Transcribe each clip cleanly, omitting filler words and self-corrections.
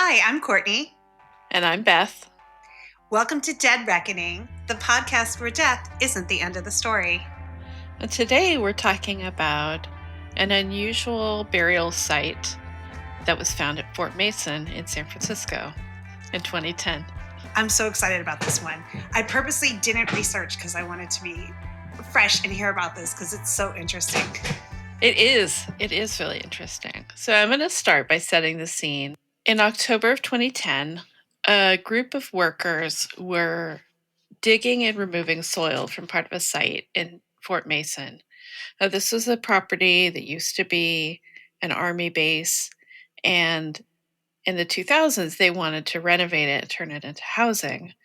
Hi, I'm Courtney. And I'm Beth. Welcome to Dead Reckoning, the podcast where death isn't the end of the story. And today we're talking about an unusual burial site that was found at Fort Mason in San Francisco in 2010. I'm so excited about this one. I purposely didn't research because I wanted to be fresh and hear about this because it's so interesting. It is really interesting. So I'm going to start by setting the scene. In October of 2010, a group of workers were digging and removing soil from part of a site in Fort Mason. Now, this was a property that used to be an Army base, and in the 2000s, they wanted to renovate it and turn it into housing.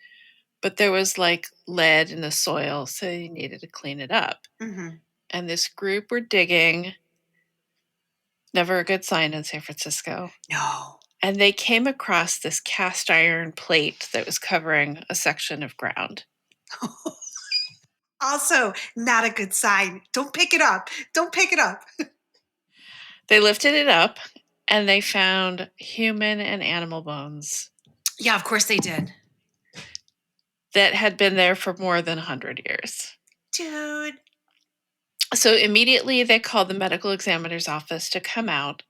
But there was like lead in the soil, so they needed to clean it up. Mm-hmm. And this group were digging. Never a good sign in San Francisco. No. And they came across this cast iron plate that was covering a section of ground. Also, not a good sign. Don't pick it up. Don't pick it up. They lifted it up and they found human and animal bones. Yeah, of course they did. That had been there for more than 100 years. Dude. So immediately they called the medical examiner's office to come out.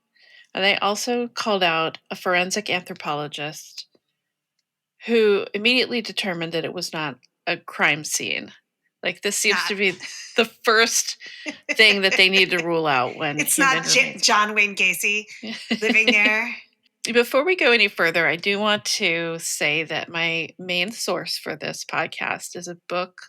And they also called out a forensic anthropologist who immediately determined that it was not a crime scene. Like, this seems to be the first thing that they need to rule out when it's not John Wayne Gacy living there. Before we go any further, I do want to say that my main source for this podcast is a book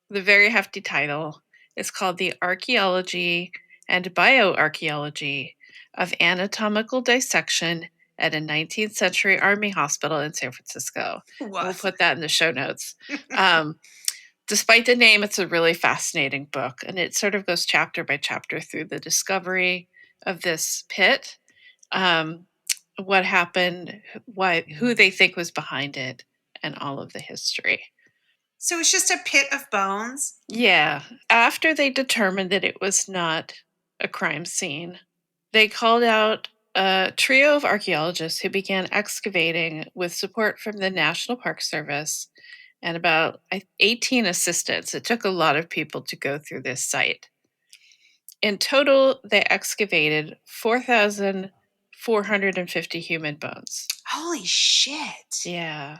with a very hefty title. It's called The Archaeology and Bioarchaeology of Anatomical Dissection at a 19th Century Army Hospital in San Francisco. We'll put that in the show notes. Despite the name, it's a really fascinating book, and it sort of goes chapter by chapter through the discovery of this pit, what happened, who they think was behind it, and all of the history. So it's just a pit of bones? Yeah. After they determined that it was not a crime scene, they called out a trio of archaeologists who began excavating with support from the National Park Service and about 18 assistants. It took a lot of people to go through this site. In total, they excavated 4,450 human bones. Holy shit. Yeah.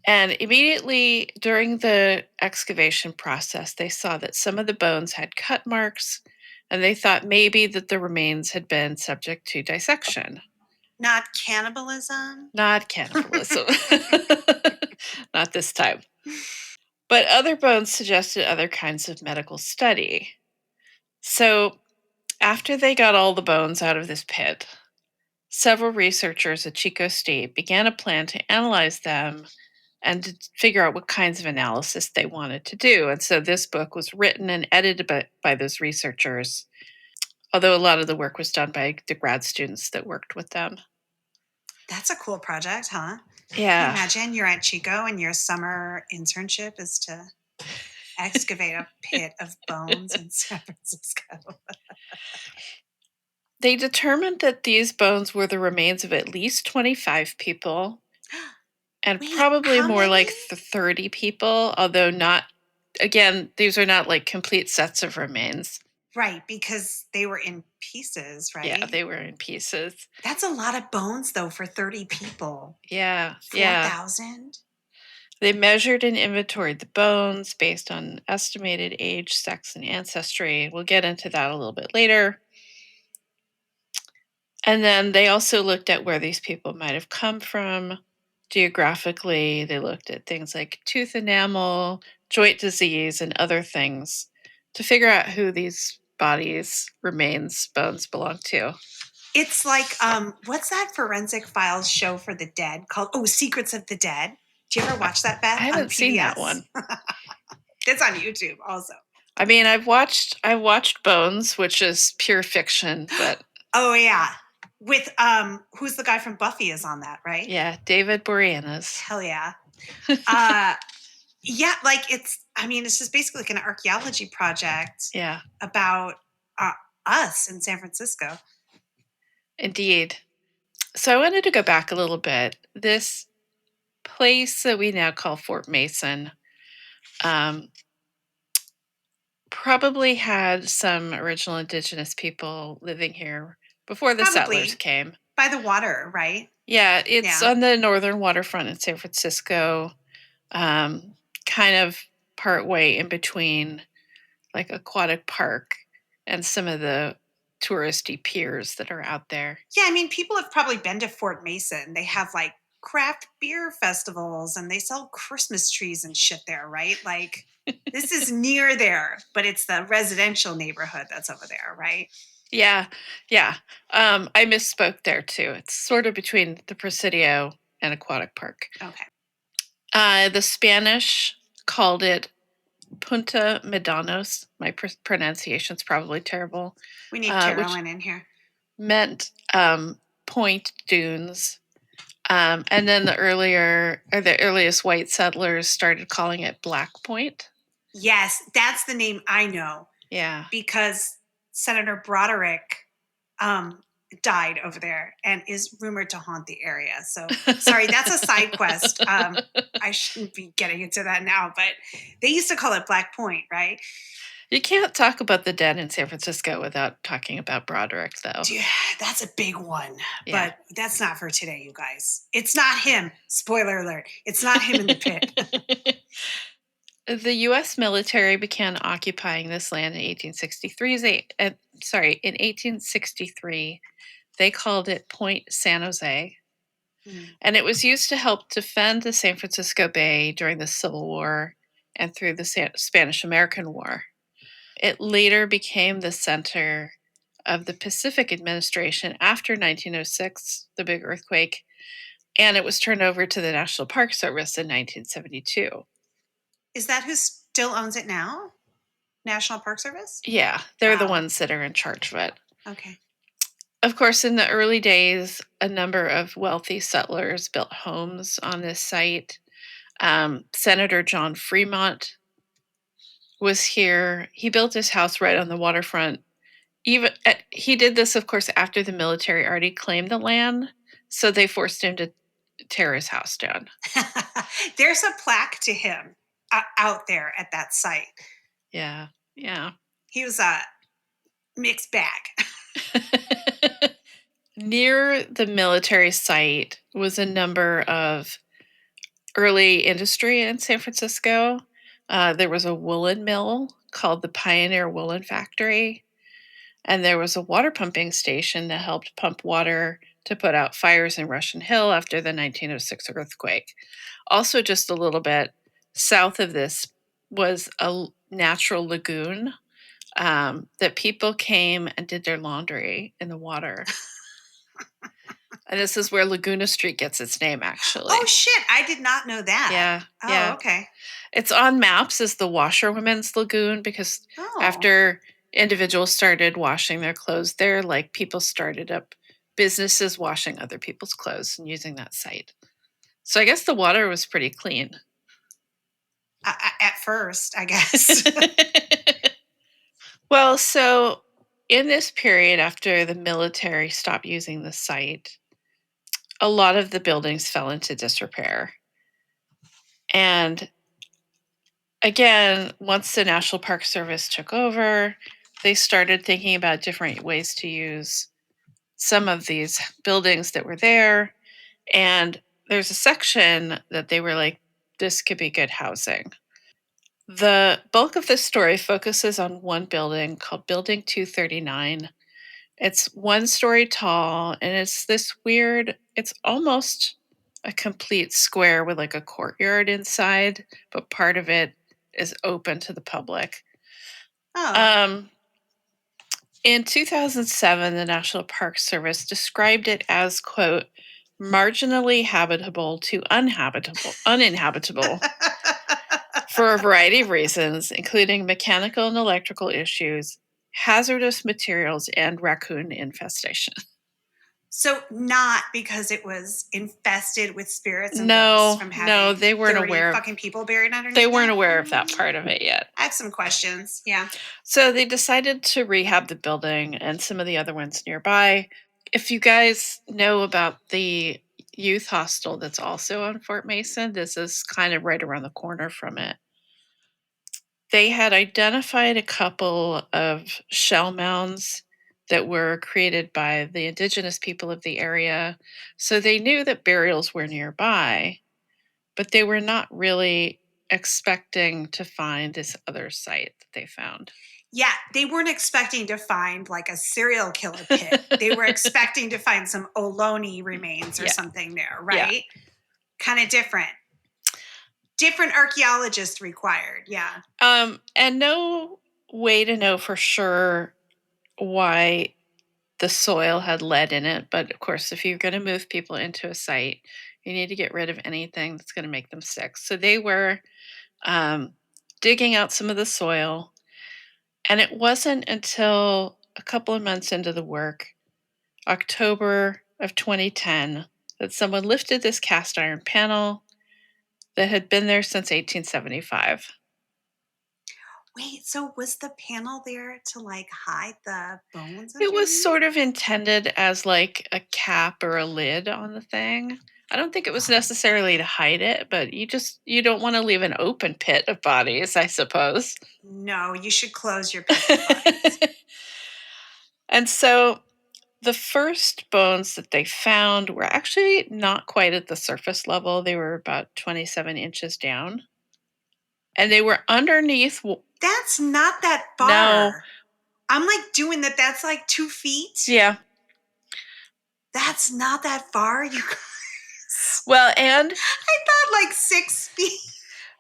And immediately during the excavation process, they saw that some of the bones had cut marks, and they thought maybe that the remains had been subject to dissection. Not cannibalism? Not cannibalism. Not this time. But other bones suggested other kinds of medical study. So after they got all the bones out of this pit, several researchers at Chico State began a plan to analyze them and to figure out what kinds of analysis they wanted to do. And so this book was written and edited by those researchers, although a lot of the work was done by the grad students that worked with them. That's a cool project, huh? Yeah. Imagine you're at Chico and your summer internship is to excavate a pit of bones in San Francisco. They determined that these bones were the remains of at least 25 people and probably more like 30 people, although not, again, these are not like complete sets of remains. Right, because they were in pieces, right? Yeah, they were in pieces. That's a lot of bones, though, for 30 people. Yeah, 4,000? They measured and inventoried the bones based on estimated age, sex, and ancestry. We'll get into that a little bit later. And then they also looked at where these people might have come from geographically. They looked at things like tooth enamel, joint disease, and other things to figure out who these bodies, remains, bones belong to. It's like, what's that forensic files show for the dead called? Oh, Secrets of the Dead. Do you ever watch that, Beth? I haven't seen that one. It's on YouTube also. I mean, I've watched Bones, which is pure fiction, but oh yeah, with who's the guy from Buffy is on that, right? Yeah, David Boreanaz. Hell yeah. Yeah, like it's just basically like an archaeology project. Yeah. About us in San Francisco. Indeed. So I wanted to go back a little bit. This place that we now call Fort Mason um, probably had some original indigenous people living here before the settlers Probably came. by the water, right? Yeah, it's Yeah. on the northern waterfront in San Francisco, um, kind of partway in between like Aquatic Park and some of the touristy piers that are out there. Yeah, I mean, people have probably been to Fort Mason. They have like craft beer festivals and they sell Christmas trees and shit there, right? Like, this is near there, but it's the residential neighborhood that's over there, right? Yeah, yeah. I misspoke there too. It's sort of between the Presidio and Aquatic Park. Okay. The Spanish called it Punta Medanos. My pronunciation's probably terrible. We need Which Carolyn in here. meant point dunes. And then the earliest white settlers started calling it Black Point. Yes, that's the name I know Yeah. because Senator Broderick um, died over there and is rumored to haunt the area. So, sorry, that's a side quest. I shouldn't be getting into that now, but they used to call it Black Point, right? You can't talk about the dead in San Francisco without talking about Broderick, though. Yeah, that's a big one, Yeah. but that's not for today, you guys. It's not him. Spoiler alert. It's not him in the pit. The U.S. military began occupying this land in 1863. In 1863, they called it Point San Jose, Hmm. and it was used to help defend the San Francisco Bay during the Civil War and through the Spanish-American War. It later became the center of the Pacific Administration after 1906, the big earthquake, and it was turned over to the National Park Service in 1972. Is that who still owns it now? National Park Service? Yeah, they're the Wow. ones that are in charge of it. Okay. Of course, in the early days, a number of wealthy settlers built homes on this site. Senator John Fremont was here. He built his house right on the waterfront. He did this, of course, after the military already claimed the land, so they forced him to tear his house down. There's a plaque to him out there at that site. Yeah, yeah. He was a mixed bag. Near the military site was a number of early industry in San Francisco. There was a woolen mill called the Pioneer Woolen Factory, and there was a water pumping station that helped pump water to put out fires in Russian Hill after the 1906 earthquake. Also, just a little bit south of this was a natural lagoon that people came and did their laundry in the water. And this is where Laguna Street gets its name, actually. Oh shit! I did not know that. Yeah, Oh, yeah. okay. It's on maps as the Washerwomen's Lagoon because Oh, after individuals started washing their clothes there, like people started up businesses washing other people's clothes and using that site. So I guess the water was pretty clean. At first, I guess. Well, so in this period after the military stopped using the site, a lot of the buildings fell into disrepair. And again, once the National Park Service took over, they started thinking about different ways to use some of these buildings that were there. And there's a section that they were like, this could be good housing. The bulk of this story focuses on one building called Building 239. It's one story tall, and it's this weird, it's almost a complete square with like a courtyard inside, but part of it is open to the public. Oh. Um, in 2007, the National Park Service described it as, quote, marginally habitable to uninhabitable for a variety of reasons, including mechanical and electrical issues, hazardous materials, and raccoon infestation. So not because it was infested with spirits and ghosts No, from no, having they weren't 30 aware of fucking people buried underneath they weren't that? aware of that part of it yet. I have some questions. Yeah. So they decided to rehab the building and some of the other ones nearby. If you guys know about the youth hostel that's also on Fort Mason, this is kind of right around the corner from it. They had identified a couple of shell mounds that were created by the indigenous people of the area. So they knew that burials were nearby, but they were not really expecting to find this other site that they found. Yeah, they weren't expecting to find like a serial killer pit. They were expecting to find some Ohlone remains or Yeah. something there, Yeah. right? Kind of different. Different archaeologists required, yeah. And no way to know for sure why the soil had lead in it. But of course, if you're going to move people into a site, you need to get rid of anything that's going to make them sick. So they were um, digging out some of the soil. And it wasn't until a couple of months into the work, October of 2010, that someone lifted this cast iron panel that had been there since 1875. Wait, so was the panel there to like hide the bones It was underneath? sort of intended as like a cap or a lid on the thing. I don't think it was necessarily to hide it, but you don't want to leave an open pit of bodies, I suppose. No, you should close your pits of bodies. And so the first bones that they found were actually not quite at the surface level. They were about 27 inches down. And they were underneath. That's not that No. far. I'm like doing that. That's like 2 feet. Yeah. That's not that far, you guys. Well, and I thought like 6 feet.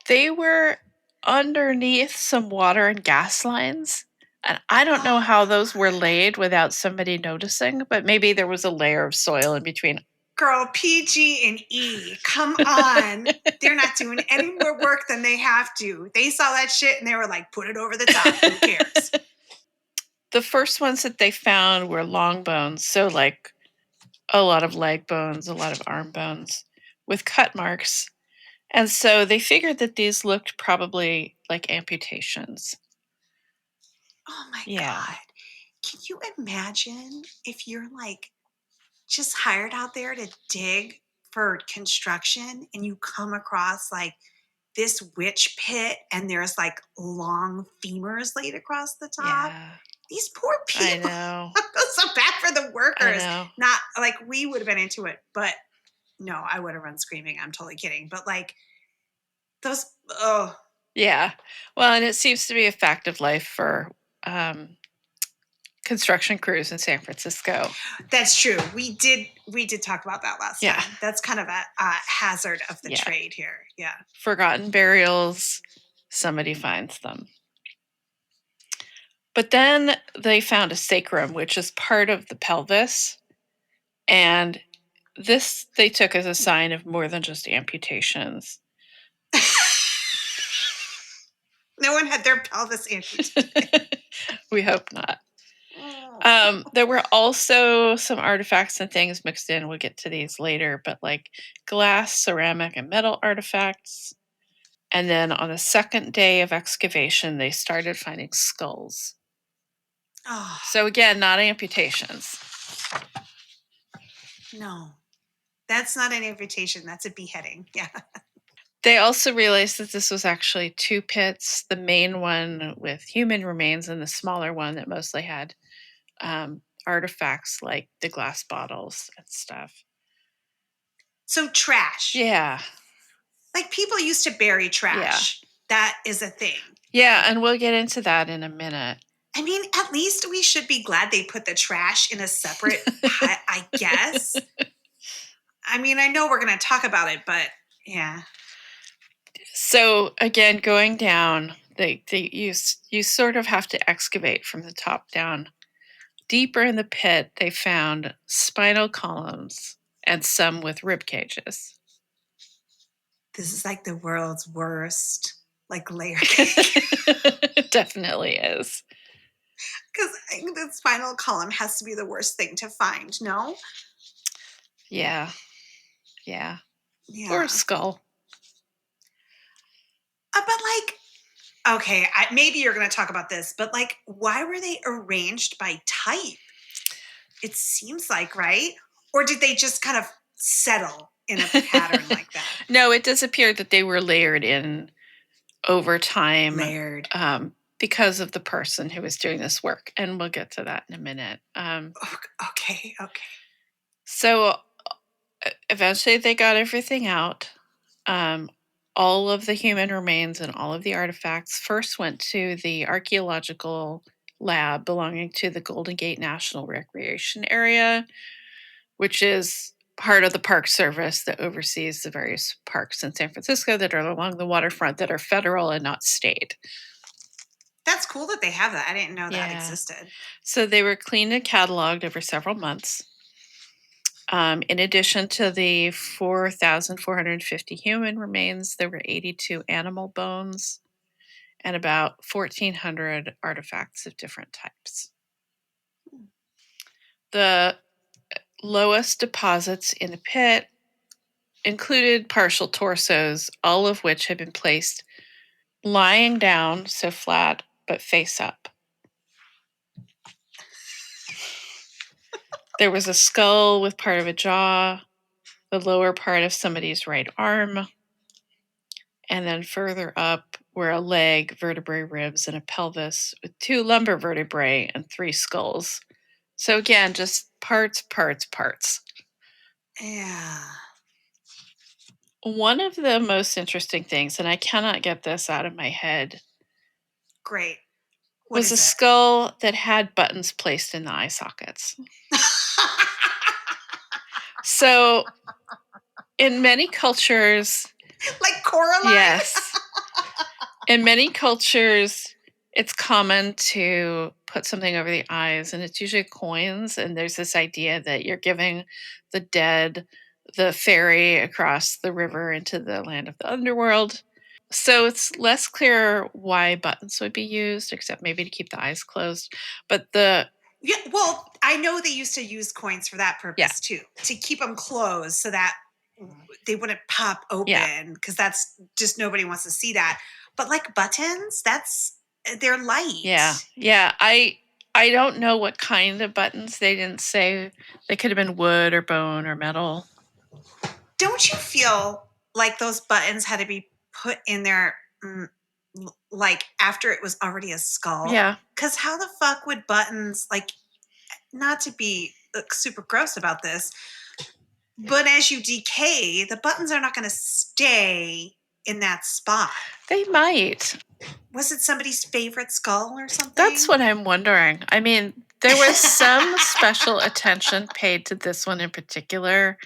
they were underneath some water and gas lines. And I don't know how those were laid without somebody noticing, but maybe there was a layer of soil in between. Girl, PG and E. Come on. They're not doing any more work than they have to. They saw that shit and they were like, put it over the top. Who cares? The first ones that they found were long bones, so like a lot of leg bones, a lot of arm bones with cut marks. And so they figured that these looked probably like amputations. Oh my Yeah. God. Can you imagine if you're like just hired out there to dig for construction and you come across like this witch pit and there's like long femurs laid across the top? Yeah. These poor I people. know. So bad for the I workers. know. Not like we would have been into it, but no, I would have run screaming. I'm totally kidding. But like those, oh, Yeah. Well, and it seems to be a fact of life for um, construction crews in San Francisco. that's true. We did talk about that last Yeah. time. That's kind of a hazard of the Yeah. trade here. Yeah. Forgotten burials, somebody finds them. But then they found a sacrum, which is part of the pelvis. And this they took as a sign of more than just amputations. No one had their pelvis amputated. We hope not. There were also some artifacts and things mixed in. We'll get to these later, but like glass, ceramic, and metal artifacts. And then on the second day of excavation, they started finding skulls. Oh, So again, not amputations. no. That's not an amputation. That's a beheading. Yeah. They also realized that this was actually two pits, the main one with human remains and the smaller one that mostly had artifacts like the glass bottles and stuff. So trash. Yeah. Like people used to bury trash. That is a thing. Yeah, and we'll get into that in a minute. I mean, at least we should be glad they put the trash in a separate pile, I guess. I mean, I know we're going to talk about it, but yeah. So again, going down, you sort of have to excavate from the top down. Deeper in the pit, they found spinal columns and some with rib cages. This is like the world's worst, like layer cake. It definitely is. Because I think the spinal column has to be the worst thing to find, no? Yeah. Yeah. Yeah. Or a skull. But like, okay, maybe you're going to talk about this, but like, why were they arranged by type? It seems like, right? Or did they just kind of settle in a pattern like that? No, it does appear that they were layered in over time Layered. because of the person who was doing this work. And we'll get to that in a minute. Okay. So eventually they got everything out. All of the human remains and all of the artifacts first went to the archaeological lab belonging to the Golden Gate National Recreation Area, which is part of the Park Service that oversees the various parks in San Francisco that are along the waterfront that are federal and not state. That's cool that they have that. I didn't know that Yeah. existed. So they were cleaned and cataloged over several months. In addition to the 4,450 human remains, there were 82 animal bones and about 1,400 artifacts of different types. The lowest deposits in the pit included partial torsos, all of which had been placed lying down, so flat, but face up. There was a skull with part of a jaw, the lower part of somebody's right arm, and then further up were a leg, vertebrae, ribs, and a pelvis with 2 lumbar vertebrae and 3 skulls. So again, just parts. Yeah. One of the most interesting things, and I cannot get this out of my head, Great. What was a is it? skull that had buttons placed in the eye sockets. So in many cultures, Like Coraline? yes. In many cultures, it's common to put something over the eyes, and it's usually coins. And there's this idea that you're giving the dead the ferry across the river into the land of the underworld. So it's less clear why buttons would be used, except maybe to keep the eyes closed. But Yeah, well, I know they used to use coins for that purpose too, to keep them closed so that they wouldn't pop open, because that's just, nobody wants to see that. But like buttons, they're light. Yeah. I don't know what kind of buttons. They didn't say. They could have been wood or bone or metal. Don't you feel like those buttons had to be put in there like after it was already a skull? Yeah. Because how the fuck would buttons, like, not to be super gross about this, but as you decay, the buttons are not going to stay in that spot. They might. Was it somebody's favorite skull or something? That's what I'm wondering. I mean, there was some special attention paid to this one in particular.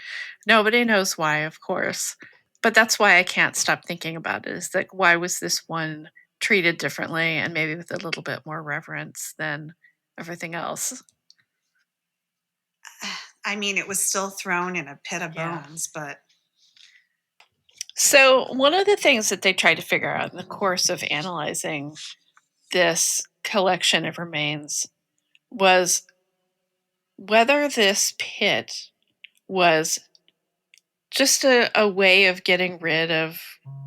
Nobody knows why, of course. But that's why I can't stop thinking about it. Is like, why was this one treated differently and maybe with a little bit more reverence than everything else? I mean, it was still thrown in a pit of bones, but... So one of the things that they tried to figure out in the course of analyzing this collection of remains was whether this pit was just a way of getting rid of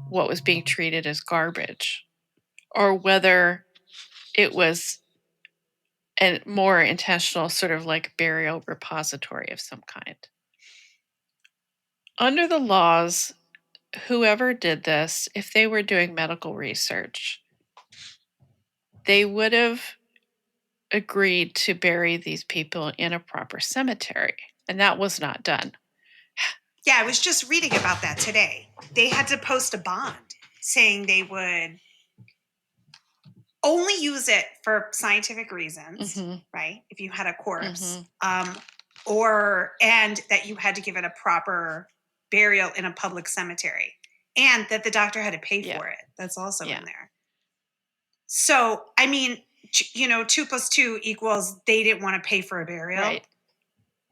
what was being treated as garbage, or whether it was a more intentional sort of like burial repository of some kind. Under the laws, whoever did this, if they were doing medical research, they would have agreed to bury these people in a proper cemetery, and that was not done. Yeah, I was just reading about that today. They had to post a bond saying they would only use it for scientific reasons, right? If you had a corpse, and that you had to give it a proper burial in a public cemetery, and that the doctor had to pay for it. That's also in there. So, I mean, 2 + 2 = they didn't want to pay for a burial. Right.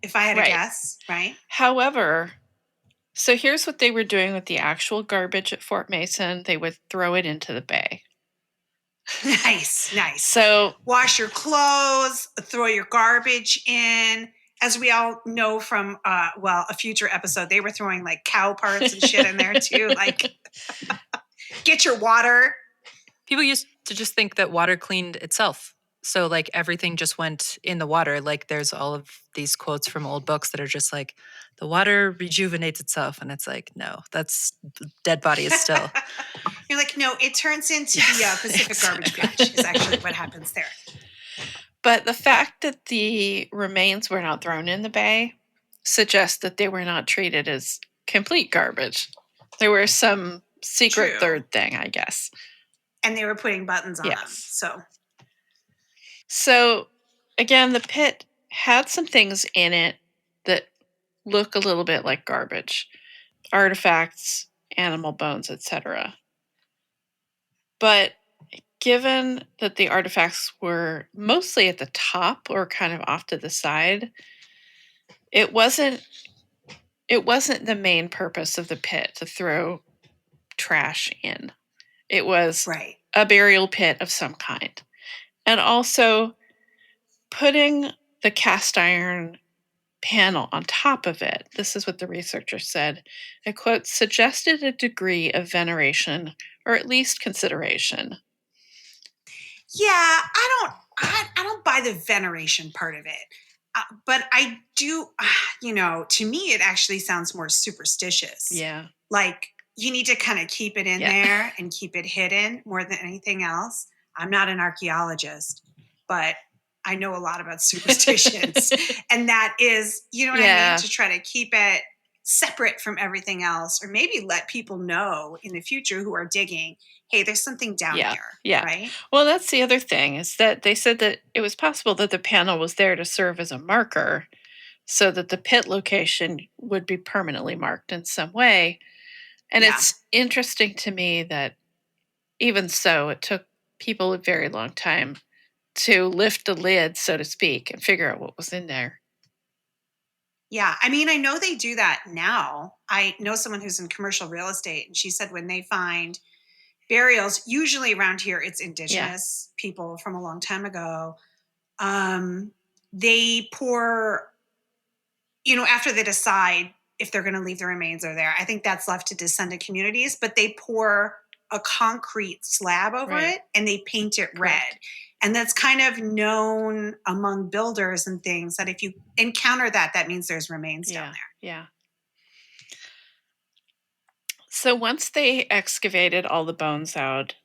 If I had to guess, right? However, so here's what they were doing with the actual garbage at Fort Mason. They would throw it into the bay. Nice. So wash your clothes, throw your garbage in. As we all know from, a future episode, they were throwing like cow parts and shit in there too. Like, get your water. People used to just think that water cleaned itself. So like everything just went in the water. Like there's all of these quotes from old books that are just like, the water rejuvenates itself. And it's like, no, that's dead body is still. You're like, no, it turns into Yes, the Pacific garbage patch is actually what happens there. But the fact that the remains were not thrown in the bay suggests that they were not treated as complete garbage. There was some secret True. third thing, I guess. And they were putting buttons on them. Yes. So, again, the pit had some things in it that look a little bit like garbage. Artifacts, animal bones, etc. But given that the artifacts were mostly at the top or kind of off to the side, it wasn't the main purpose of the pit to throw trash in. It was Right. a burial pit of some kind. And also putting the cast iron panel on top of it, this is what the researcher said, I quote, suggested a degree of veneration or at least consideration. Yeah, I don't buy the veneration part of it. But I do, to me, it actually sounds more superstitious. Yeah. Like you need to kind of keep it in Yeah. there and keep it hidden more than anything else. I'm not an archaeologist, but I know a lot about superstitions. And that is, you know what I Yeah. mean? To try to keep it separate from everything else, or maybe let people know in the future who are digging, hey, there's something down Yeah. here. Yeah. Right? Well, that's the other thing is that they said that it was possible that the panel was there to serve as a marker so that the pit location would be permanently marked in some way. And Yeah. it's interesting to me that even so, it took people a very long time to lift the lid, so to speak, and figure out what was in there. Yeah. I mean, I know they do that now. I know someone who's in commercial real estate, and she said when they find burials, usually around here, it's indigenous people from a long time ago. They pour, after they decide if they're going to leave the remains are there, I think that's left to descendant communities, but they pour a concrete slab over Right. it and they paint it red. Correct. And that's kind of known among builders and things that if you encounter that, that means there's remains down there. Yeah. So once they excavated all the bones out,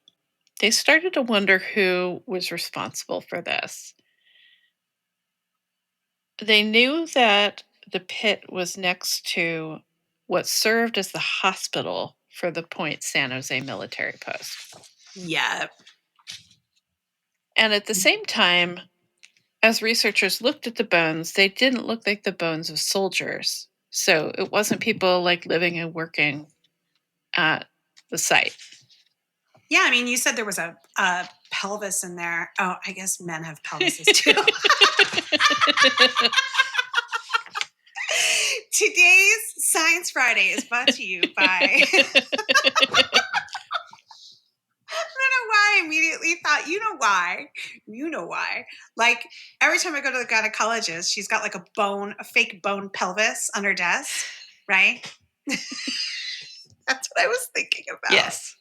they started to wonder who was responsible for this. They knew that the pit was next to what served as the hospital for the Point San Jose military post. Yeah. And at the same time, as researchers looked at the bones, they didn't look like the bones of soldiers. So it wasn't people like living and working at the site. Yeah, I mean, you said there was a pelvis in there. Oh, I guess men have pelvises too. Today's Science Friday is brought to you by. I don't know why I immediately thought, you know why. Like every time I go to the gynecologist, she's got like a fake bone pelvis on her desk, right? That's what I was thinking about. Yes.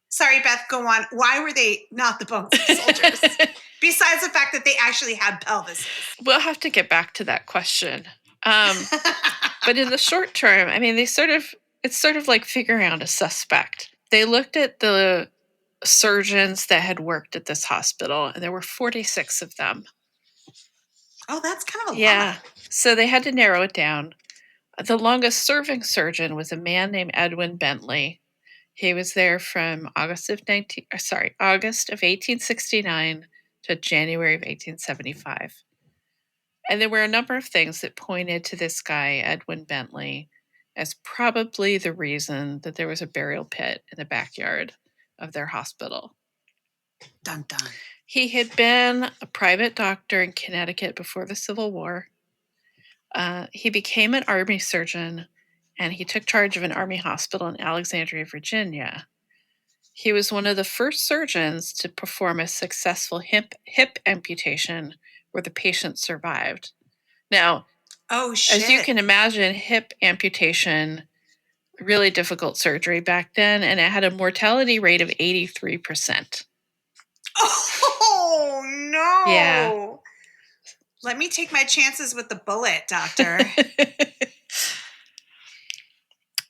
Sorry, Beth, go on. Why were they not the bones of soldiers? Besides the fact that they actually had pelvises. We'll have to get back to that question. But in the short term, I mean, it's sort of like figuring out a suspect. They looked at the surgeons that had worked at this hospital, and there were 46 of them. Oh, that's kind of a Yeah. lot. So they had to narrow it down. The longest serving surgeon was a man named Edwin Bentley. He was there from August of 1869 to January of 1875. And there were a number of things that pointed to this guy, Edwin Bentley, as probably the reason that there was a burial pit in the backyard of their hospital. Dun dun. He had been a private doctor in Connecticut before the Civil War. He became an army surgeon, and he took charge of an army hospital in Alexandria, Virginia. He was one of the first surgeons to perform a successful hip amputation where the patient survived. Now, Oh, shit. as you can imagine, hip amputation, really difficult surgery back then, and it had a mortality rate of 83%. Oh, Yeah. Let me take my chances with the bullet, doctor.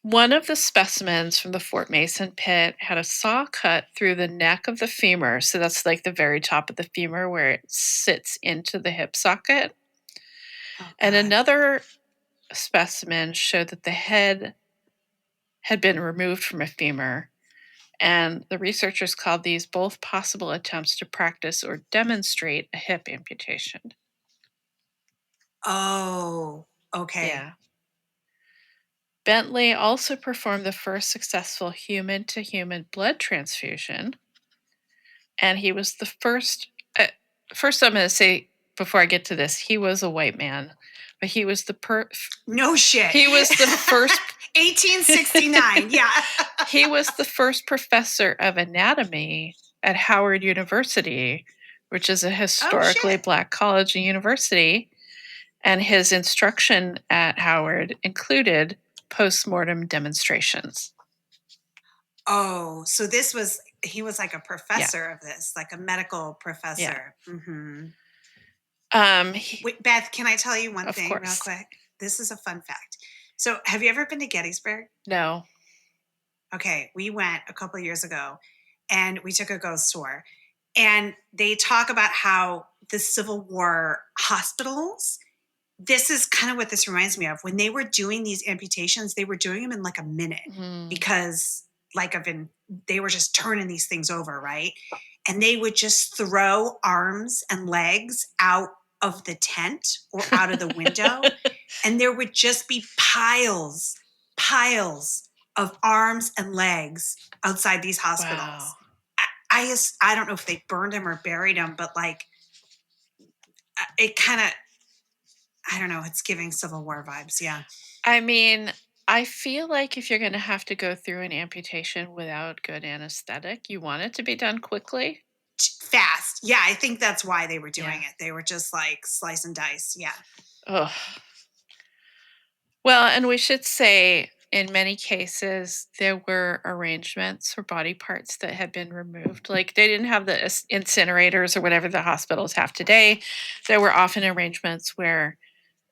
One of the specimens from the Fort Mason pit had a saw cut through the neck of the femur. So that's like the very top of the femur where it sits into the hip socket. Oh, And God. another specimen showed that the head had been removed from a femur. And the researchers called these both possible attempts to practice or demonstrate a hip amputation. Oh, okay. Yeah. Bentley also performed the first successful human to human blood transfusion. And he was the first. First, I'm going to say, before I get to this, he was a white man, but he was No shit. He was the first. 1869, yeah. He was the first professor of anatomy at Howard University, which is a historically shit. black college and university. And his instruction at Howard included postmortem demonstrations. Oh, so he was like a professor of this, like a medical professor. Yeah. Mm-hmm. Wait, Beth, can I tell you one Of thing course. real quick? This is a fun fact. So have you ever been to Gettysburg? No. Okay, we went a couple years ago and we took a ghost tour. And they talk about how the Civil War hospitals, this is kind of what this reminds me of. When they were doing these amputations, they were doing them in like a minute because they were just turning these things over, right? And they would just throw arms and legs out of the tent or out of the window. And there would just be piles of arms and legs outside these hospitals. Wow. I don't know if they burned them or buried them, but like it kind of, I don't know, it's giving Civil War vibes. Yeah. I mean, I feel like if you're going to have to go through an amputation without good anesthetic, you want it to be done quickly. Fast. Yeah, I think that's why they were doing Yeah. it. They were just like slice and dice. Yeah. Ugh. Well, and we should say in many cases, there were arrangements for body parts that had been removed. Like they didn't have the incinerators or whatever the hospitals have today. There were often arrangements where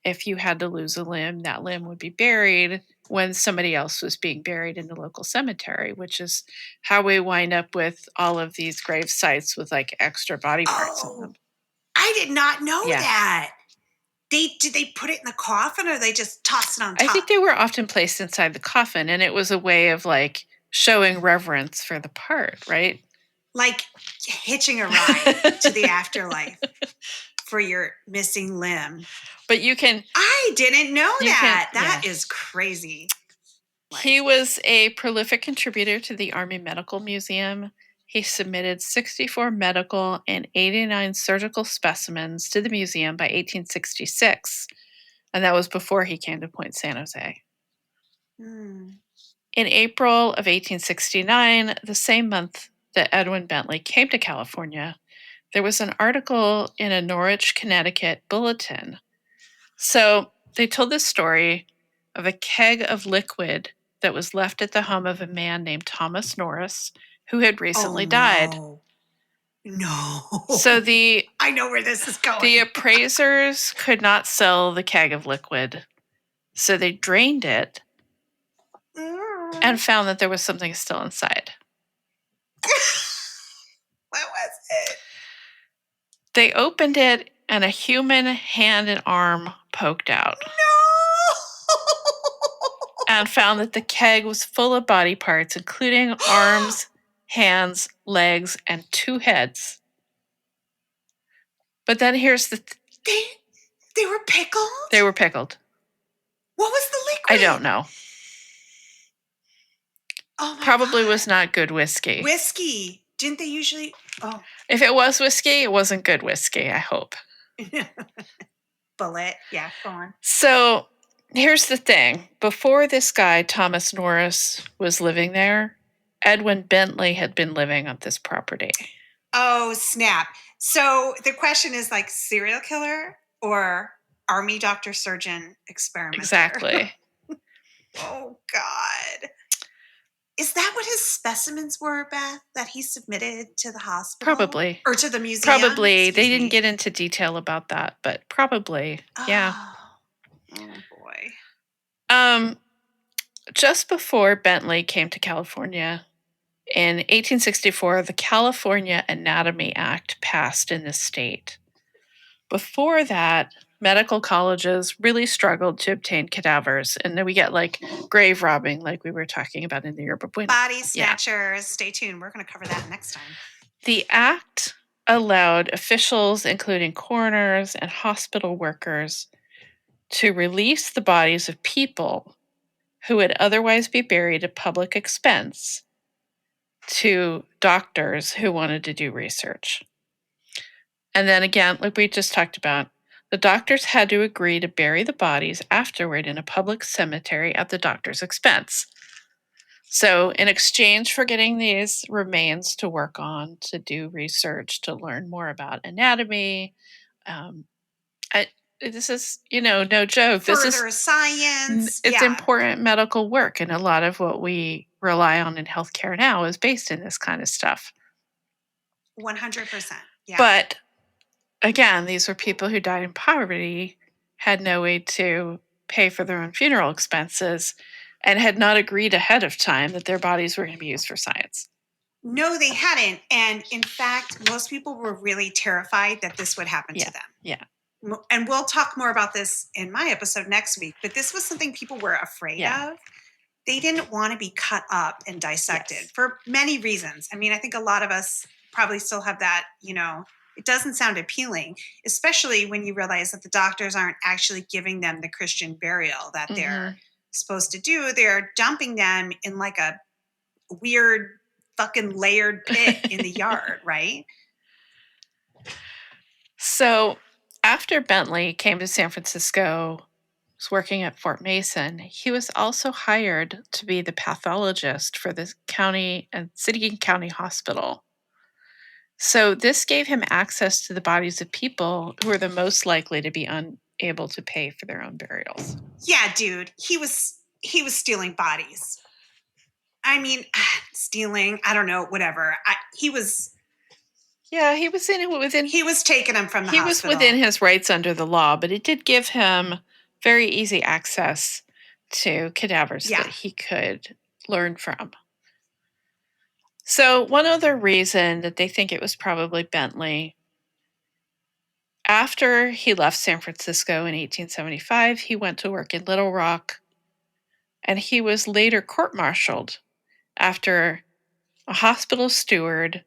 if you had to lose a limb, that limb would be buried when somebody else was being buried in the local cemetery, which is how we wind up with all of these grave sites with like extra body parts in them. I did not know Yeah. that. Did they put it in the coffin or they just tossed it on top? I think they were often placed inside the coffin, and it was a way of like showing reverence for the part, right? Like hitching a ride to the afterlife for your missing limb. But you can. I didn't know that. That yeah. is crazy. He was a prolific contributor to the Army Medical Museum. He submitted 64 medical and 89 surgical specimens to the museum by 1866. And that was before he came to Point San Jose. In April of 1869, the same month that Edwin Bentley came to California, there was an article in a Norwich, Connecticut bulletin. So they told this story of a keg of liquid that was left at the home of a man named Thomas Norris, who had recently died. No. So I know where this is going. The appraisers could not sell the keg of liquid. So they drained it and found that there was something still inside. What was it? They opened it and a human hand and arm poked out. No! And found that the keg was full of body parts, including arms, hands, legs, and 2 heads. But then here's the... They were pickled? They were pickled. What was the liquid? I don't know. Oh my Probably God. was not good whiskey. Whiskey. Didn't they usually... Oh. If it was whiskey, it wasn't good whiskey, I hope. Bullet. Yeah, go on. So here's the thing. Before this guy, Thomas Norris, was living there, Edwin Bentley had been living on this property. Oh, snap. So the question is like serial killer or army doctor surgeon experimenter? Exactly. Oh, God. Is that what his specimens were, Beth, that he submitted to the hospital? Probably. Or to the museum? Probably. They Excuse didn't me. get into detail about that, but probably. Yeah. Oh boy. Just before Bentley came to California, in 1864, the California Anatomy Act passed in the state. Before that, medical colleges really struggled to obtain cadavers, and then we get like grave robbing, like we were talking about in the Yerba Buena. Body snatchers. Stay tuned. We're going to cover that next time. The act allowed officials, including coroners and hospital workers, to release the bodies of people who would otherwise be buried at public expense to doctors who wanted to do research. And then again, like we just talked about, the doctors had to agree to bury the bodies afterward in a public cemetery at the doctor's expense. So, in exchange for getting these remains to work on, to do research, to learn more about anatomy, this is, no joke. Further science. It's important medical work, and a lot of what we rely on in healthcare now is based in this kind of stuff. 100%. Yeah. But again, these were people who died in poverty, had no way to pay for their own funeral expenses, and had not agreed ahead of time that their bodies were going to be used for science. No, they hadn't. And in fact, most people were really terrified that this would happen to them. Yeah. And we'll talk more about this in my episode next week, but this was something people were afraid of. They didn't want to be cut up and dissected for many reasons. I mean, I think a lot of us probably still have that, it doesn't sound appealing, especially when you realize that the doctors aren't actually giving them the Christian burial that they're supposed to do. They're dumping them in like a weird fucking layered pit in the yard, right? So after Bentley came to San Francisco, was working at Fort Mason, he was also hired to be the pathologist for the county and city and county hospital. So this gave him access to the bodies of people who were the most likely to be unable to pay for their own burials. Yeah, dude, he was stealing bodies. I mean, stealing, I don't know, whatever. He was taking them from the hospital. He was within his rights under the law, but it did give him very easy access to cadavers that he could learn from. So one other reason that they think it was probably Bentley, after he left San Francisco in 1875, he went to work in Little Rock, and he was later court-martialed after a hospital steward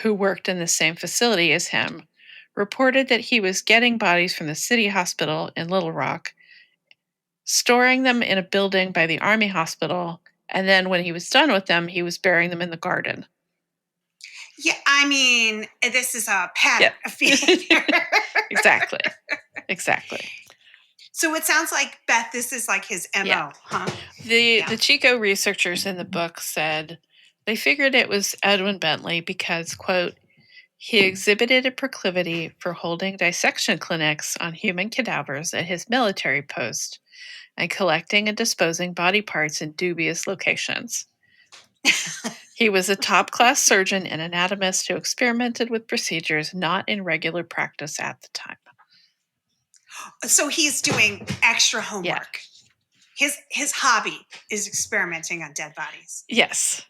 who worked in the same facility as him reported that he was getting bodies from the city hospital in Little Rock, storing them in a building by the Army hospital, and then when he was done with them, he was burying them in the garden. Yeah, I mean, this is a pattern of behavior. Exactly. So it sounds like, Beth, this is like his MO, huh? The Chico researchers in the book said they figured it was Edwin Bentley because, quote, he exhibited a proclivity for holding dissection clinics on human cadavers at his military post and collecting and disposing body parts in dubious locations. He was a top-class surgeon and anatomist who experimented with procedures not in regular practice at the time. So he's doing extra homework. Yeah. His hobby is experimenting on dead bodies. Yes.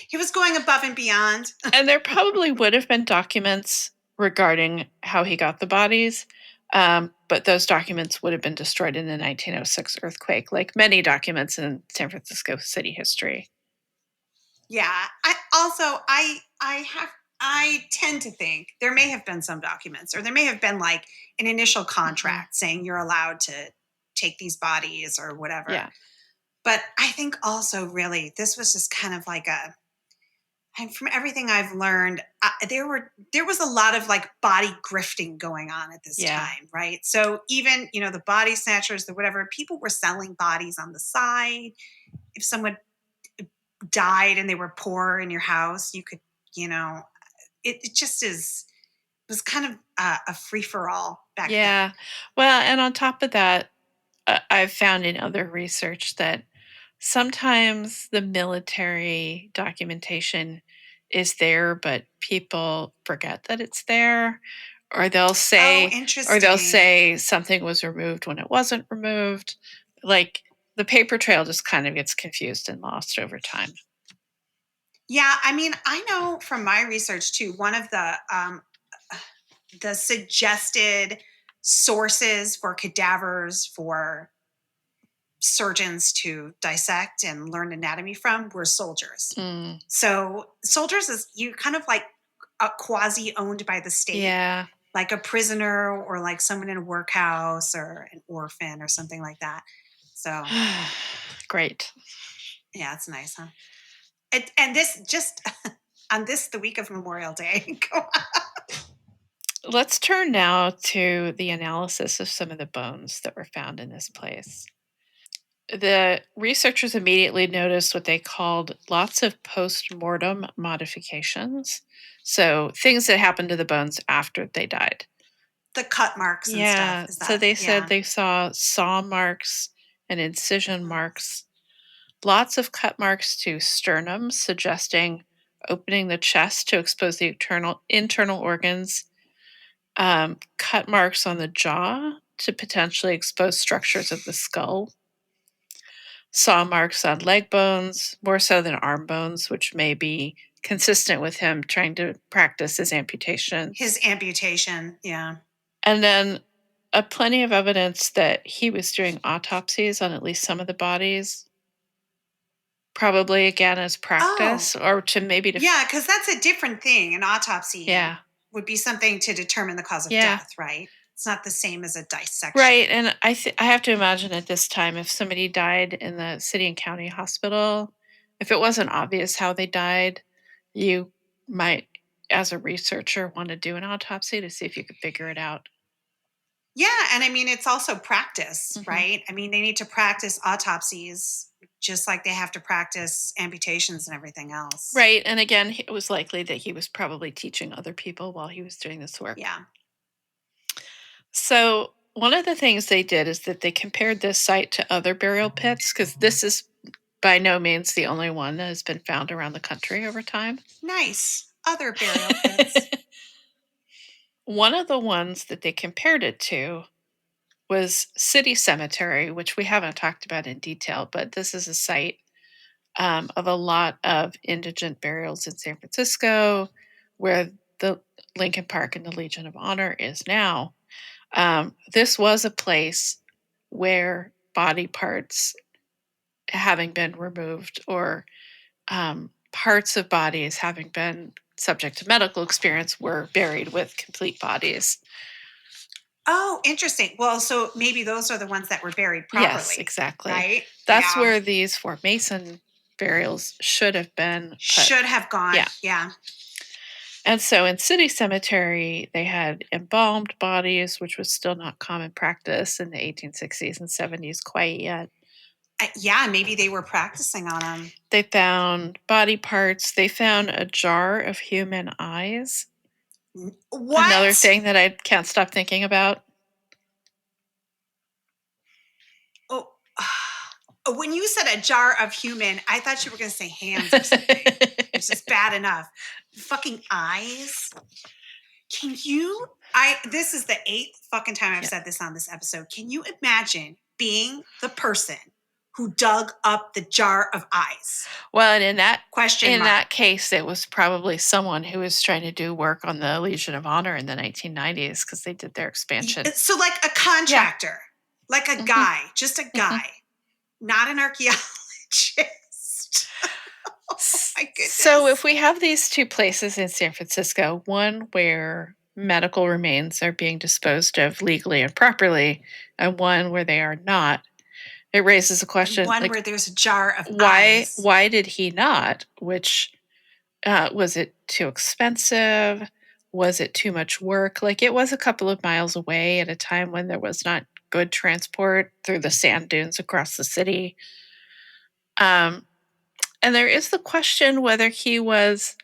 He was going above and beyond. And there probably would have been documents regarding how he got the bodies, but those documents would have been destroyed in the 1906 earthquake, like many documents in San Francisco city history. Yeah. I tend to think there may have been some documents, or there may have been like an initial contract saying you're allowed to take these bodies or whatever. Yeah. But I think also really this was just kind of like and from everything I've learned, there was a lot of like body grifting going on at this time, right? So even, the body snatchers, the whatever, people were selling bodies on the side. If someone died and they were poor in your house, you could, it just was kind of a free-for-all back then. Yeah. Well, and on top of that, I've found in other research that sometimes the military documentation is there, but people forget that it's there, or they'll Oh, say interesting. something was removed when it wasn't removed. Like the paper trail just kind of gets confused and lost over time. Yeah, I mean, I know from my research too, one of the suggested sources for cadavers for surgeons to dissect and learn anatomy from were soldiers. Mm, So soldiers is you kind of like a quasi owned by the state, yeah. like a prisoner or like someone in a workhouse or an orphan or something like that. So Great. yeah, it's nice, huh? And this just on this the week of Memorial Day. Go on. Let's turn now to the analysis of some of the bones that were found in this place. The researchers immediately noticed what they called lots of post mortem modifications. So, things that happened to the bones after they died. The cut marks and stuff. Yeah. Is So, that they said yeah? they saw saw marks and incision marks, lots of cut marks to sternum, suggesting opening the chest to expose the internal organs, cut marks on the jaw to potentially expose structures of the skull, saw marks on leg bones, more so than arm bones, which may be consistent with him trying to practice his amputations. His amputation. Yeah. And then plenty of evidence that he was doing autopsies on at least some of the bodies, probably again as Oh, practice or to maybe to. yeah, because that's a different thing. An autopsy Yeah. would be something to determine the cause of Yeah. death, right? It's not the same as a dissection. Right, and I have to imagine at this time, if somebody died in the city and county hospital, if it wasn't obvious how they died, you might, as a researcher, want to do an autopsy to see if you could figure it out. Yeah, and I mean it's also practice, Mhm. right? I mean they need to practice autopsies just like they have to practice amputations and everything else. Right, and again, it was likely that he was probably teaching other people while he was doing this work. Yeah. So, one of the things they did is that they compared this site to other burial pits because this is by no means the only one that has been found around the country over time. Nice. Other burial pits. One of the ones that they compared it to was City Cemetery, which we haven't talked about in detail, but this is a site of a lot of indigent burials in San Francisco, where the Lincoln Park and the Legion of Honor is now. This was a place where body parts having been removed or parts of bodies having been subject to medical experience were buried with complete bodies. Oh, interesting. Well, so maybe those are the ones that were buried Yes, properly, exactly. right? That's Yeah. where these Fort Mason burials should have been put. Should have gone. Yeah. Yeah. And so in City Cemetery, they had embalmed bodies, which was still not common practice in the 1860s and 70s quite yet. Yeah, maybe they were practicing on them. They found body parts. They found a jar of human eyes. What? Another thing that I can't stop thinking about. Oh, when you said a jar of human, I thought you were going to say hands or something. It's just bad enough. Fucking eyes. Can you? This is the 8th fucking time I've said this on this episode. Can you imagine being the person who dug up the jar of eyes? Well, and in that Question mark. that case, it was probably someone who was trying to do work on the Legion of Honor in the 1990s because they did their expansion. So like a contractor, like a guy, just a guy, not an archaeologist. Oh my goodness. So if we have these two places in San Francisco, one where medical remains are being disposed of legally and properly, and one where they are not, it raises a question: One like, where there's a jar of why? eyes. Why did he not? Which was it too expensive? Was it too much work? Like it was a couple of miles away at a time when there was not good transport through the sand dunes across the city. And there is the question whether he was,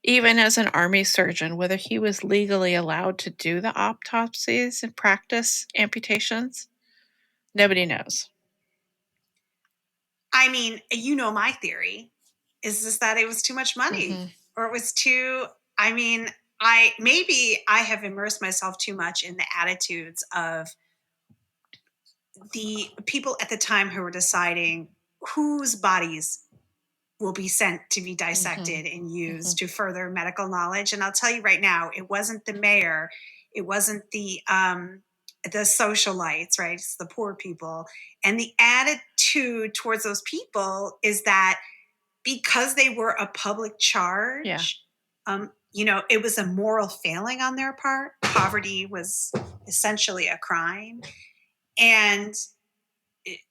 even as an army surgeon, whether he was legally allowed to do the autopsies and practice amputations. Nobody knows. I mean, my theory is just that it was too much money, Mhm. or it was too. I mean, maybe I have immersed myself too much in the attitudes of the people at the time who were deciding whose bodies will be sent to be dissected and used to further medical knowledge. And I'll tell you right now, it wasn't the mayor, it wasn't the socialites, right? It's the poor people. And the attitude towards those people is that because they were a public charge, it was a moral failing on their part. Poverty was essentially a crime. And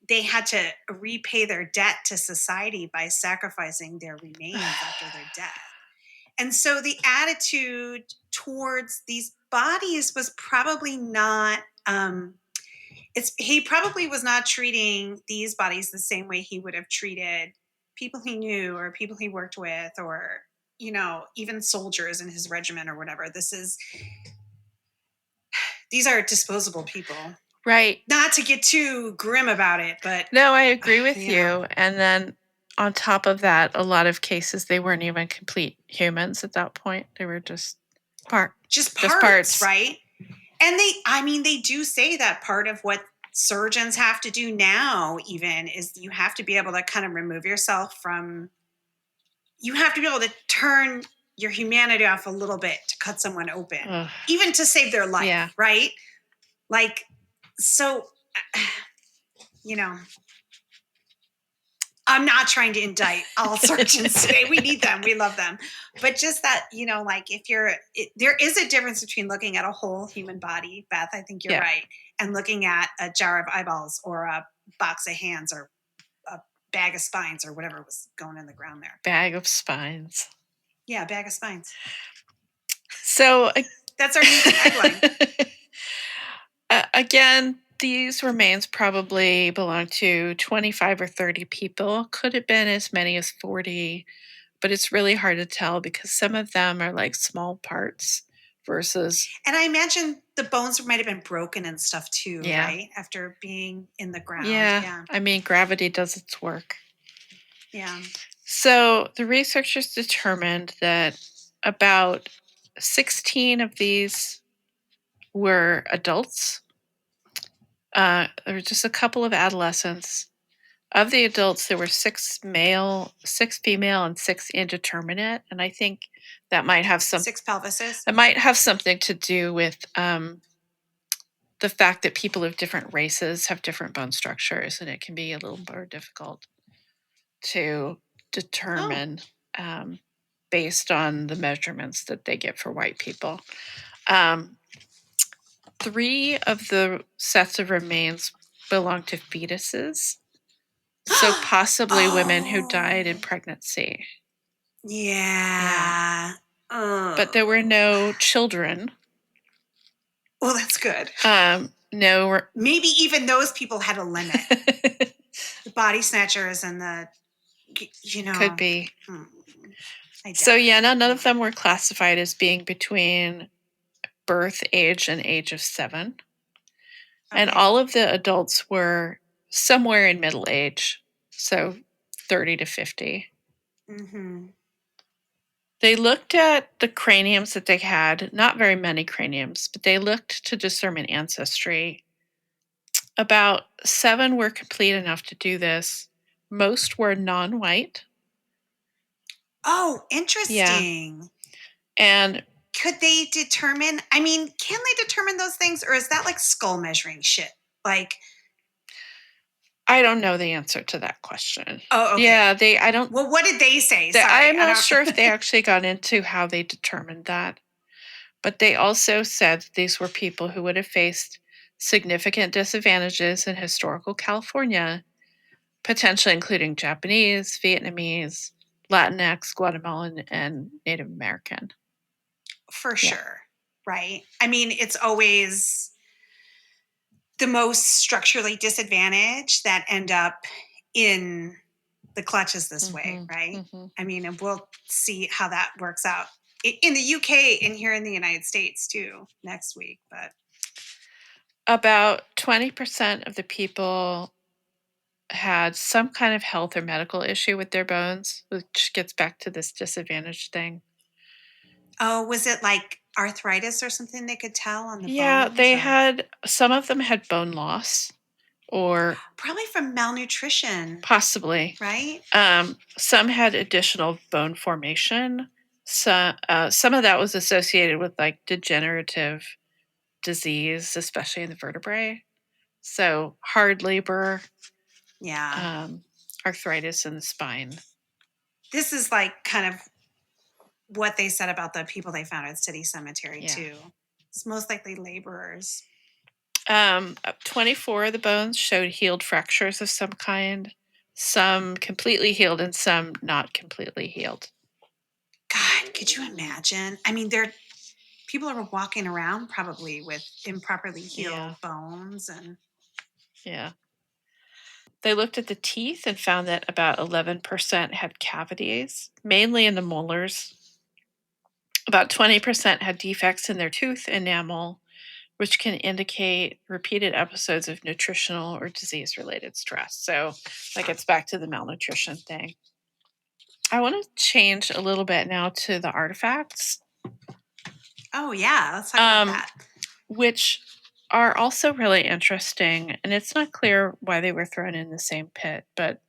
they had to repay their debt to society by sacrificing their remains after their death. And so the attitude towards these bodies was probably not he probably was not treating these bodies the same way he would have treated people he knew or people he worked with, or even soldiers in his regiment or whatever. These are disposable people. Right. Not to get too grim about it, but No, I agree with you know. you. And then on top of that, a lot of cases they weren't even complete humans at that point. They were just parts. Right? And they do say that part of what surgeons have to do now even is you have to be able to kind of remove yourself from, you have to be able to turn your humanity off a little bit to cut someone open, Ugh. even to save their life, Yeah. right? Like, so, I'm not trying to indict all surgeons today. We need them. We love them. But just that, like there is a difference between looking at a whole human body, Beth, I think you're right, and looking at a jar of eyeballs or a box of hands or a bag of spines or whatever was going in the ground there. Bag of spines. Yeah, a bag of spines. So that's our new tagline. Again, these remains probably belong to 25 or 30 people. Could have been as many as 40, but it's really hard to tell because some of them are like small parts versus. And I imagine the bones might have been broken and stuff too, right? After being in the ground. Yeah. I mean, gravity does its work. Yeah. So the researchers determined that about 16 of these were adults. There were just a couple of adolescents. Of the adults, there were 6 male, 6 female, and 6 indeterminate. And I think that might have 6 pelvises. It might have something to do with the fact that people of different races have different bone structures, and it can be a little more difficult to determine based on the measurements that they get for white people. 3 of the sets of remains belong to fetuses. So possibly women who died in pregnancy. Yeah. But there were no children. Well, that's good. No. Maybe even those people had a limit. The body snatchers and the, Could be. So none of them were classified as being between birth age and age of 7. Okay. And all of the adults were somewhere in middle age, so 30 to 50. Mm-hmm. They looked at the craniums that they had, not very many craniums, but they looked to determine ancestry. About 7 were complete enough to do this. Most were non-white. Oh, interesting. Yeah. And could they determine, can they determine those things, or is that like skull measuring shit? Like, I don't know the answer to that question. Oh, okay. Yeah, I don't. Well, what did they say? I'm not sure if they actually got into how they determined that. But they also said that these were people who would have faced significant disadvantages in historical California, potentially including Japanese, Vietnamese, Latinx, Guatemalan, and Native American. For sure, right? It's always the most structurally disadvantaged that end up in the clutches this way, right? Mm-hmm. And we'll see how that works out in the UK and here in the United States too next week. But about 20% of the people had some kind of health or medical issue with their bones, which gets back to this disadvantage thing. Oh, was it like arthritis or something they could tell on the Yeah, bones? some of them had bone loss or Probably from malnutrition, possibly. right? Some had additional bone formation. Some of that was associated with like degenerative disease, especially in the vertebrae. So hard labor, Yeah. arthritis in the spine. This is like kind of what they said about the people they found at City Cemetery, Yeah. too. It's most likely laborers. 24 of the bones showed healed fractures of some kind, some completely healed and some not completely healed. God, could you imagine? I mean, people are walking around probably with improperly healed bones and Yeah. They looked at the teeth and found that about 11% had cavities, mainly in the molars. About 20% had defects in their tooth enamel, which can indicate repeated episodes of nutritional or disease related stress. So that gets back to the malnutrition thing. I want to change a little bit now to the artifacts. oh yeah, let's talk about that. Which are also really interesting. And it's not clear why they were thrown in the same pit, but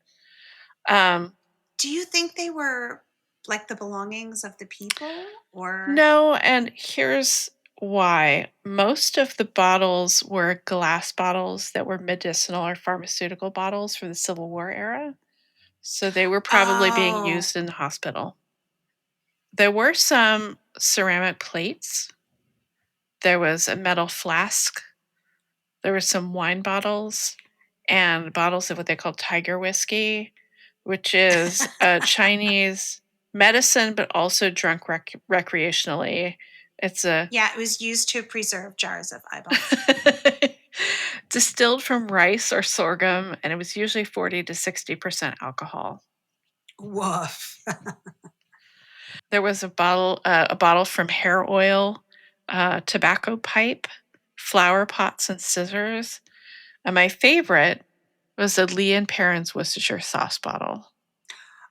Do you think they were like the belongings of the people or no, and here's why. Most of the bottles were glass bottles that were medicinal or pharmaceutical bottles from the Civil War era. So they were probably being Oh, used in the hospital. There were some ceramic plates. There was a metal flask. There were some wine bottles and bottles of what they call tiger whiskey, which is a Chinese medicine, but also drunk recreationally. It's a yeah, it was used to preserve jars of eyeballs. distilled from rice or sorghum, and it was usually 40 to 60% alcohol. Woof. There was a bottle from hair oil, tobacco pipe, flower pots, and scissors. And my favorite was the Lee and Perrins Worcestershire sauce bottle.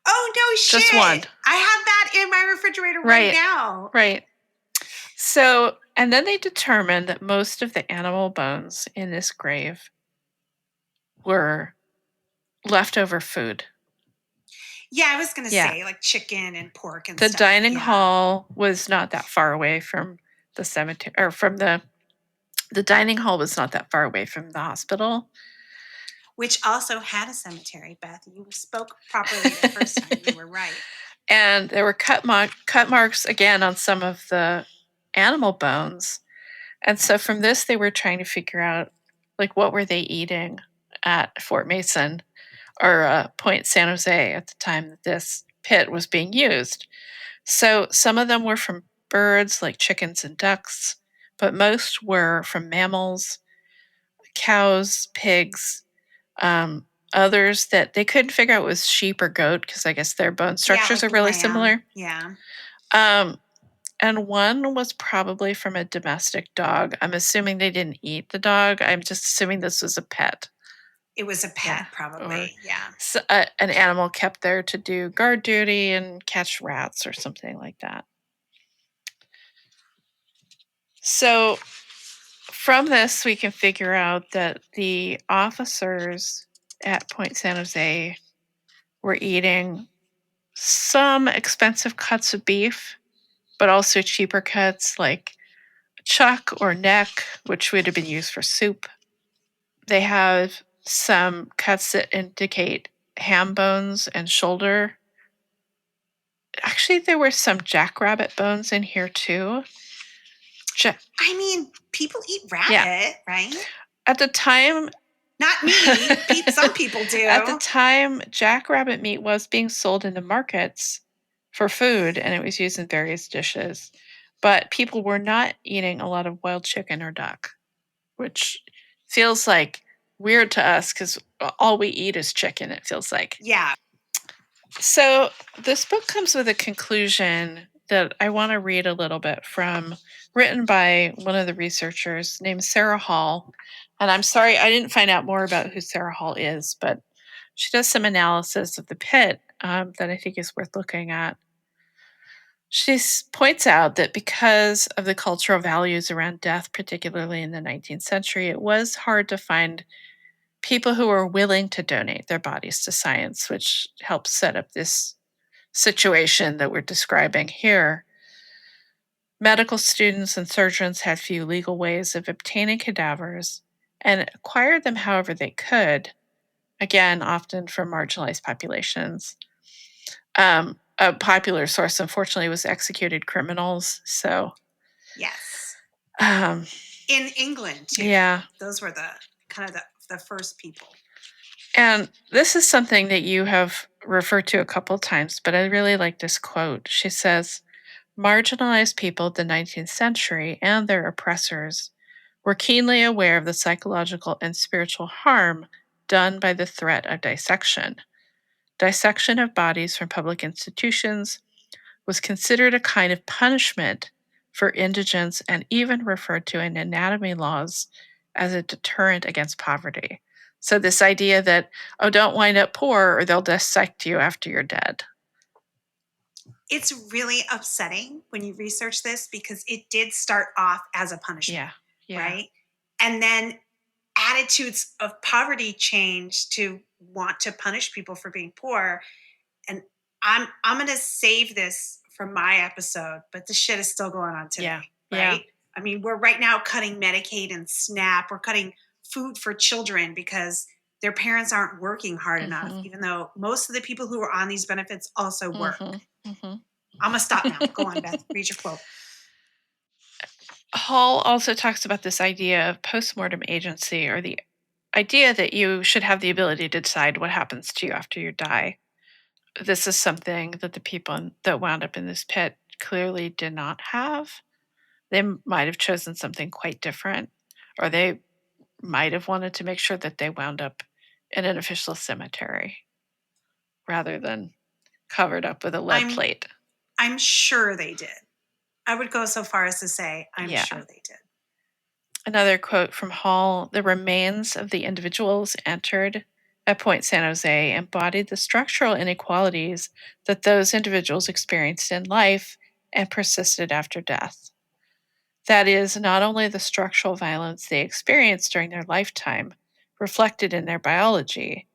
Oh no shit. Just one. I have that in my refrigerator right now. Right. So, and then they determined that most of the animal bones in this grave were leftover food. Yeah, I was gonna Yeah. say like chicken and pork and The stuff. dining Yeah. hall was not that far away from the cemetery, or from the dining hall was not that far away from the hospital. Which also had a cemetery, Beth. You spoke properly the first time. You were right. And there were cut marks again on some of the animal bones. And so from this, they were trying to figure out, like, what were they eating at Fort Mason or Point San Jose at the time that this pit was being used. So some of them were from birds, like chickens and ducks, but most were from mammals, cows, pigs. Others that they couldn't figure out was sheep or goat because I guess their bone structures like are really lamb. similar. Yeah. And one was probably from a domestic dog. I'm assuming they didn't eat the dog. I'm just assuming this was a pet. It was a pet, probably. Yeah. So, an animal kept there to do guard duty and catch rats or something like that. So, from this, we can figure out that the officers at Point San Jose were eating some expensive cuts of beef, but also cheaper cuts like chuck or neck, which would have been used for soup. They have some cuts that indicate ham bones and shoulder. Actually, there were some jackrabbit bones in here too. I mean, people eat rabbit, right? At the time, not me. Some people do. At the time, jackrabbit meat was being sold in the markets for food, and it was used in various dishes. But people were not eating a lot of wild chicken or duck, which feels like weird to us because all we eat is chicken, it feels like. Yeah. So this book comes with a conclusion that I want to read a little bit from, written by one of the researchers named Sarah Hall. And I'm sorry, I didn't find out more about who Sarah Hall is, but She does some analysis of the pit that I think is worth looking at. She points out that because of the cultural values around death, particularly in the 19th century, it was hard to find people who were willing to donate their bodies to science, which helps set up this situation that we're describing here. Medical students and surgeons had few legal ways of obtaining cadavers and acquired them however they could, again, often from marginalized populations. A popular source, unfortunately, was executed criminals. So, Yes. um, In England too. yeah. Those were the kind of the first people. And this is something that you have referred to a couple times, but I really like this quote. She says, marginalized people of the 19th century and their oppressors were keenly aware of the psychological and spiritual harm done by the threat of dissection. Dissection of bodies from public institutions was considered a kind of punishment for indigence and even referred to in anatomy laws as a deterrent against poverty. So, this idea that, oh, don't wind up poor or they'll dissect you after you're dead. It's really upsetting when you research this because it did start off as a punishment, right? And then attitudes of poverty changed to want to punish people for being poor. And I'm going to save this for my episode, but the shit is still going on today, right? I mean, we're right now cutting Medicaid and SNAP. We're cutting food for children because their parents aren't working hard enough, even though most of the people who are on these benefits also work. I'm going to stop now. Go on, Beth. Read your quote. Hall also talks about this idea of postmortem agency, or the idea that you should have the ability to decide what happens to you after you die. This is something that the people that wound up in this pit clearly did not have. They might have chosen something quite different, or they might have wanted to make sure that they wound up in an official cemetery rather than covered up with a lead plate. I'm sure they did. I would go so far as to say, I'm sure they did. Another quote from Hall, the remains of the individuals entered at Point San Jose embodied the structural inequalities that those individuals experienced in life and persisted after death. That is, not only the structural violence they experienced during their lifetime reflected in their biology,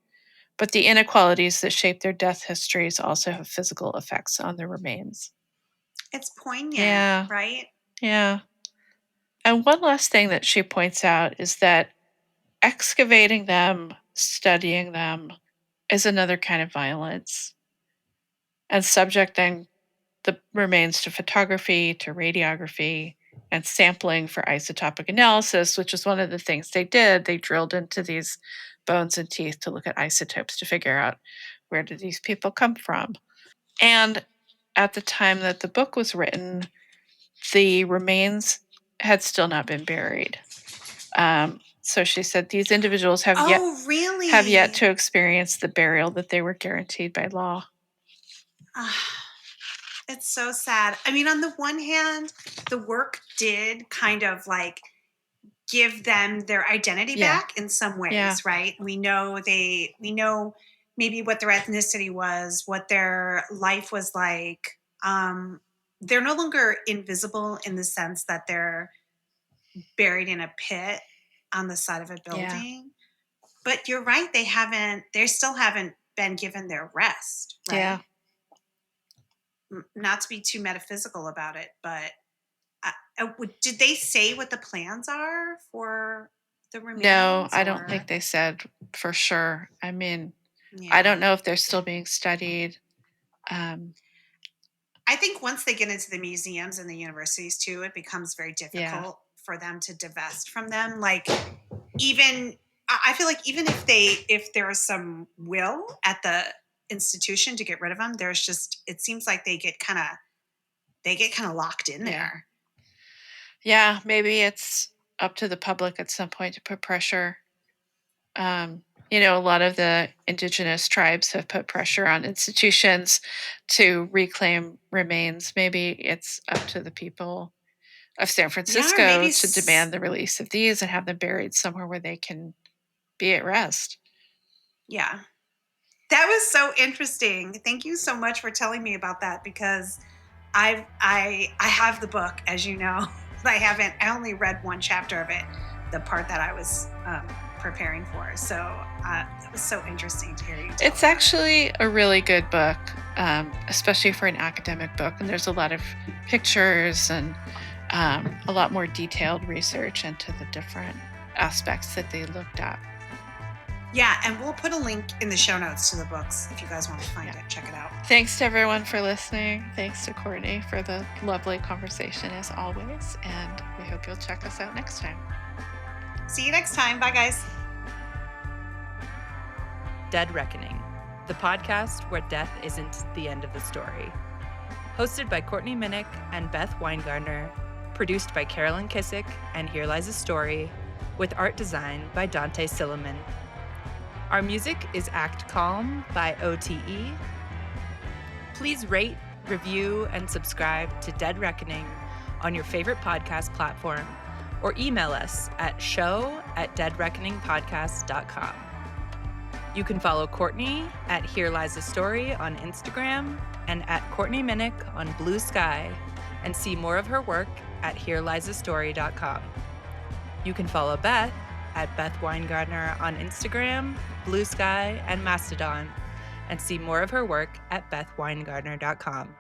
but the inequalities that shape their death histories also have physical effects on their remains. It's poignant, right? Yeah. And one last thing that she points out is that excavating them, studying them, is another kind of violence. And subjecting the remains to photography, to radiography, and sampling for isotopic analysis, which is one of the things they did. They drilled into these bones and teeth to look at isotopes to figure out where did these people come from. And at the time that the book was written, the remains had still not been buried. So she said these individuals have yet to experience the burial that they were guaranteed by law. It's so sad. I mean, on the one hand, the work did kind of like give them their identity back in some ways, right? We know maybe what their ethnicity was, what their life was like. They're no longer invisible in the sense that they're buried in a pit on the side of a building. But you're right, they still haven't been given their rest, right? Not to be too metaphysical about it, but did they say what the plans are for the remains? No, I don't think they said for sure. I mean, I don't know if they're still being studied. I think once they get into the museums and the universities too, it becomes very difficult for them to divest from them. Like, even I feel like even if there is some will at the institution to get rid of them, it seems like they get kind of locked in there. Yeah, maybe it's up to the public at some point to put pressure. A lot of the indigenous tribes have put pressure on institutions to reclaim remains. Maybe it's up to the people of San Francisco to demand the release of these and have them buried somewhere where they can be at rest. Yeah. That was so interesting. Thank you so much for telling me about that, because I have the book, as you know. I only read one chapter of it, the part that I was preparing for. So it was so interesting to hear you tell It's about it. actually a really good book, especially for an academic book. And there's a lot of pictures and a lot more detailed research into the different aspects that they looked at. Yeah, and we'll put a link in the show notes to the books if you guys want to find it. Check it out. Thanks to everyone for listening. Thanks to Courtney for the lovely conversation as always. And we hope you'll check us out next time. See you next time. Bye, guys. Dead Reckoning, the podcast where death isn't the end of the story. Hosted by Courtney Minnick and Beth Weingardner, produced by Carolyn Kissick and Here Lies a Story, with art design by Dante Silliman. Our music is Act Calm by OTE. Please rate, review, and subscribe to Dead Reckoning on your favorite podcast platform, or email us at show@deadreckoningpodcast.com. You can follow Courtney at Here Lies a Story on Instagram and at Courtney Minnick on Blue Sky, and see more of her work at herelisastory.com. You can follow Beth at Beth Weingardner on Instagram, Blue Sky, and Mastodon, and see more of her work at bethweingardner.com.